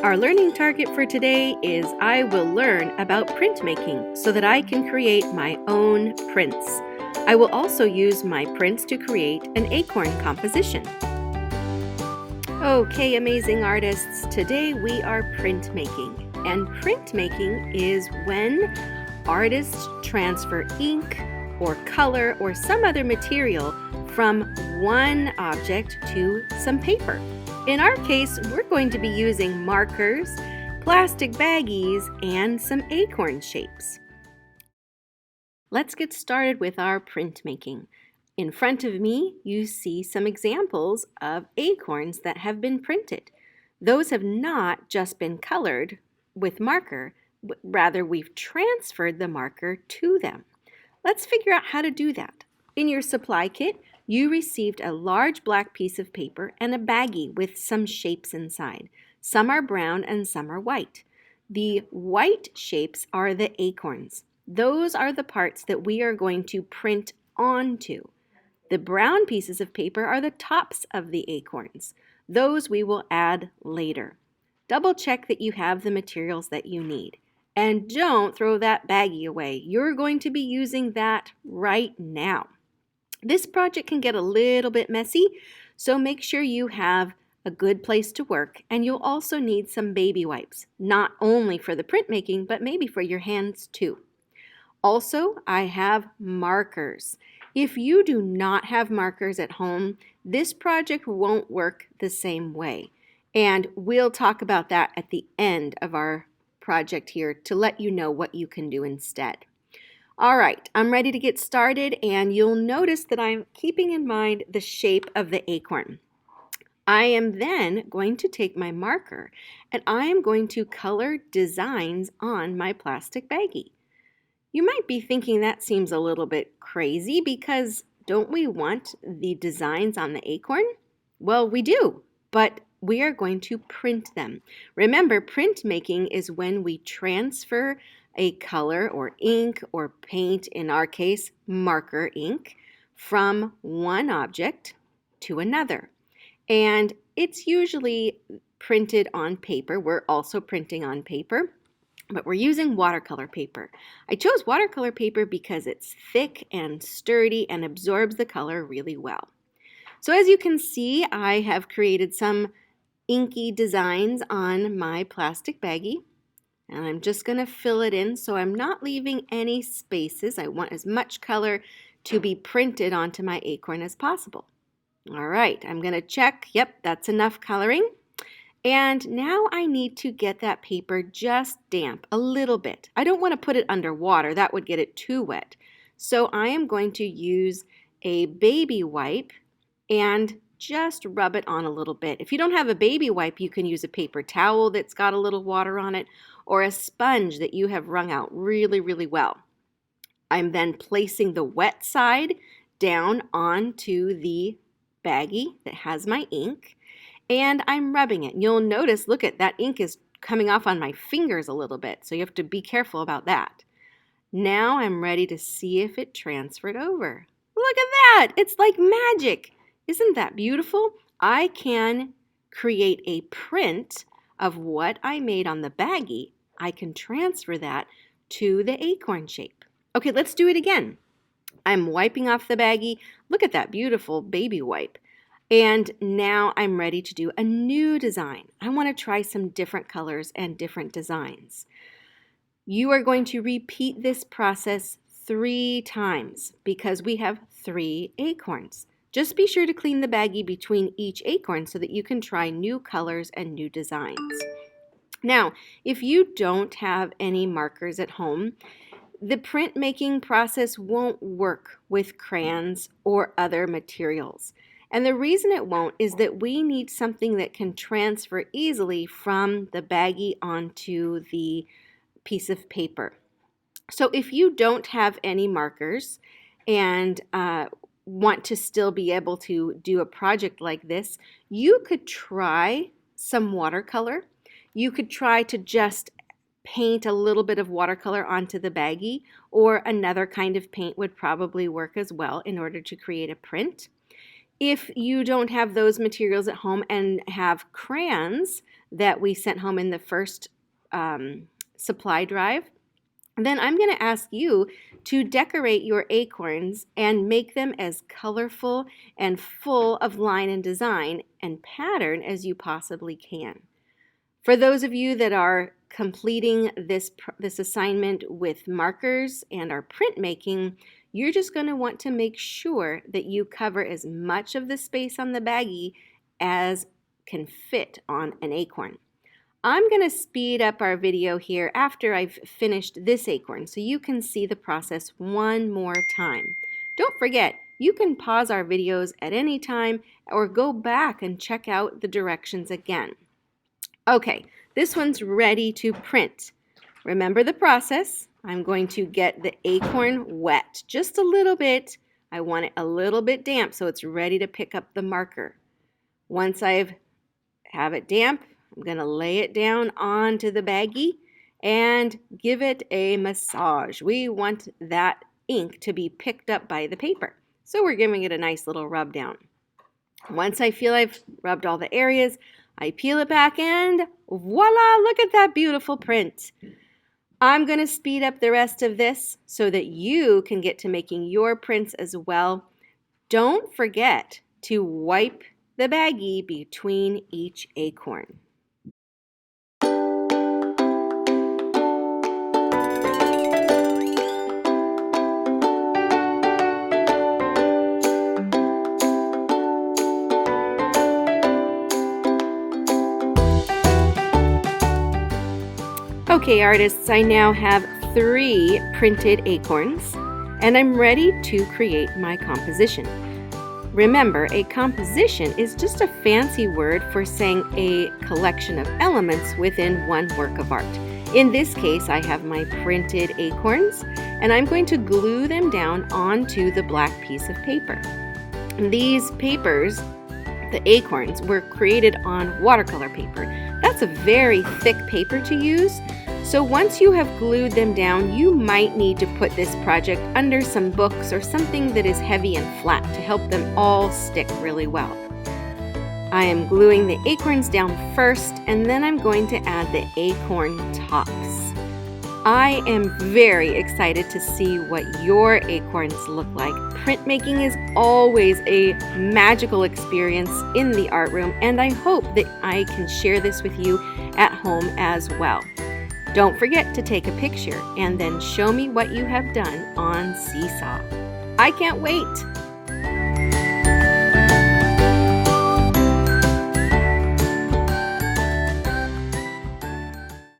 Our learning target for today is I will learn about printmaking so that I can create my own prints. I will also use my prints to create an acorn composition. Okay, amazing artists, today we are printmaking. And printmaking is when artists transfer ink or color or some other material from one object to some paper. In our case, we're going to be using markers, plastic baggies, and some acorn shapes. Let's get started with our printmaking. In front of me, you see some examples of acorns that have been printed. Those have not just been colored with marker, but rather we've transferred the marker to them. Let's figure out how to do that. In your supply kit, you received a large black piece of paper and a baggie with some shapes inside. Some are brown and some are white. The white shapes are the acorns. Those are the parts that we are going to print onto. The brown pieces of paper are the tops of the acorns. Those we will add later. Double check that you have the materials that you need. And don't throw that baggie away. You're going to be using that right now. This project can get a little bit messy, so make sure you have a good place to work, and you'll also need some baby wipes, not only for the printmaking, but maybe for your hands too. Also, I have markers. If you do not have markers at home, this project won't work the same way, and we'll talk about that at the end of our project here to let you know what you can do instead. All right, I'm ready to get started, and you'll notice that I'm keeping in mind the shape of the acorn. I am then going to take my marker and I am going to color designs on my plastic baggie. You might be thinking that seems a little bit crazy because don't we want the designs on the acorn? Well, we do, but we are going to print them. Remember, printmaking is when we transfer a color or ink or paint, in our case, marker ink, from one object to another. And it's usually printed on paper. We're also printing on paper, but we're using watercolor paper. I chose watercolor paper because it's thick and sturdy and absorbs the color really well. So as you can see, I have created some inky designs on my plastic baggie. And I'm just going to fill it in so I'm not leaving any spaces. I want as much color to be printed onto my acorn as possible. All right, I'm going to check. Yep, that's enough coloring. And now I need to get that paper just damp a little bit. I don't want to put it under water. That would get it too wet. So I am going to use a baby wipe and just rub it on a little bit. If you don't have a baby wipe, you can use a paper towel that's got a little water on it or a sponge that you have wrung out really, really well. I'm then placing the wet side down onto the baggie that has my ink, and I'm rubbing it. You'll notice, look at that ink is coming off on my fingers a little bit, so you have to be careful about that. Now I'm ready to see if it transferred over. Look at that! It's like magic! Isn't that beautiful? I can create a print of what I made on the baggie. I can transfer that to the acorn shape. Okay, let's do it again. I'm wiping off the baggie. Look at that beautiful baby wipe. And now I'm ready to do a new design. I want to try some different colors and different designs. You are going to repeat this process 3 times because we have 3 acorns. Just be sure to clean the baggie between each acorn so that you can try new colors and new designs. Now, if you don't have any markers at home, the printmaking process won't work with crayons or other materials. And the reason it won't is that we need something that can transfer easily from the baggie onto the piece of paper. So if you don't have any markers and want to still be able to do a project like this, you could try some watercolor. You could try to just paint a little bit of watercolor onto the baggie, or another kind of paint would probably work as well in order to create a print. If you don't have those materials at home and have crayons that we sent home in the first supply drive, then I'm going to ask you to decorate your acorns and make them as colorful and full of line and design and pattern as you possibly can. For those of you that are completing this assignment with markers and are printmaking, you're just going to want to make sure that you cover as much of the space on the baggie as can fit on an acorn. I'm going to speed up our video here after I've finished this acorn so you can see the process one more time. Don't forget, you can pause our videos at any time or go back and check out the directions again. Okay, this one's ready to print. Remember the process. I'm going to get the acorn wet just a little bit. I want it a little bit damp so it's ready to pick up the marker. Once I have it damp, I'm going to lay it down onto the baggie and give it a massage. We want that ink to be picked up by the paper, so we're giving it a nice little rub down. Once I feel I've rubbed all the areas, I peel it back and voila, look at that beautiful print. I'm going to speed up the rest of this so that you can get to making your prints as well. Don't forget to wipe the baggie between each acorn. Okay, artists, I now have 3 printed acorns, and I'm ready to create my composition. Remember, a composition is just a fancy word for saying a collection of elements within one work of art. In this case, I have my printed acorns, and I'm going to glue them down onto the black piece of paper. These papers, the acorns, were created on watercolor paper. That's a very thick paper to use. So once you have glued them down, you might need to put this project under some books or something that is heavy and flat to help them all stick really well. I am gluing the acorns down first, and then I'm going to add the acorn tops. I am very excited to see what your acorns look like. Printmaking is always a magical experience in the art room, and I hope that I can share this with you at home as well. Don't forget to take a picture and then show me what you have done on Seesaw. I can't wait!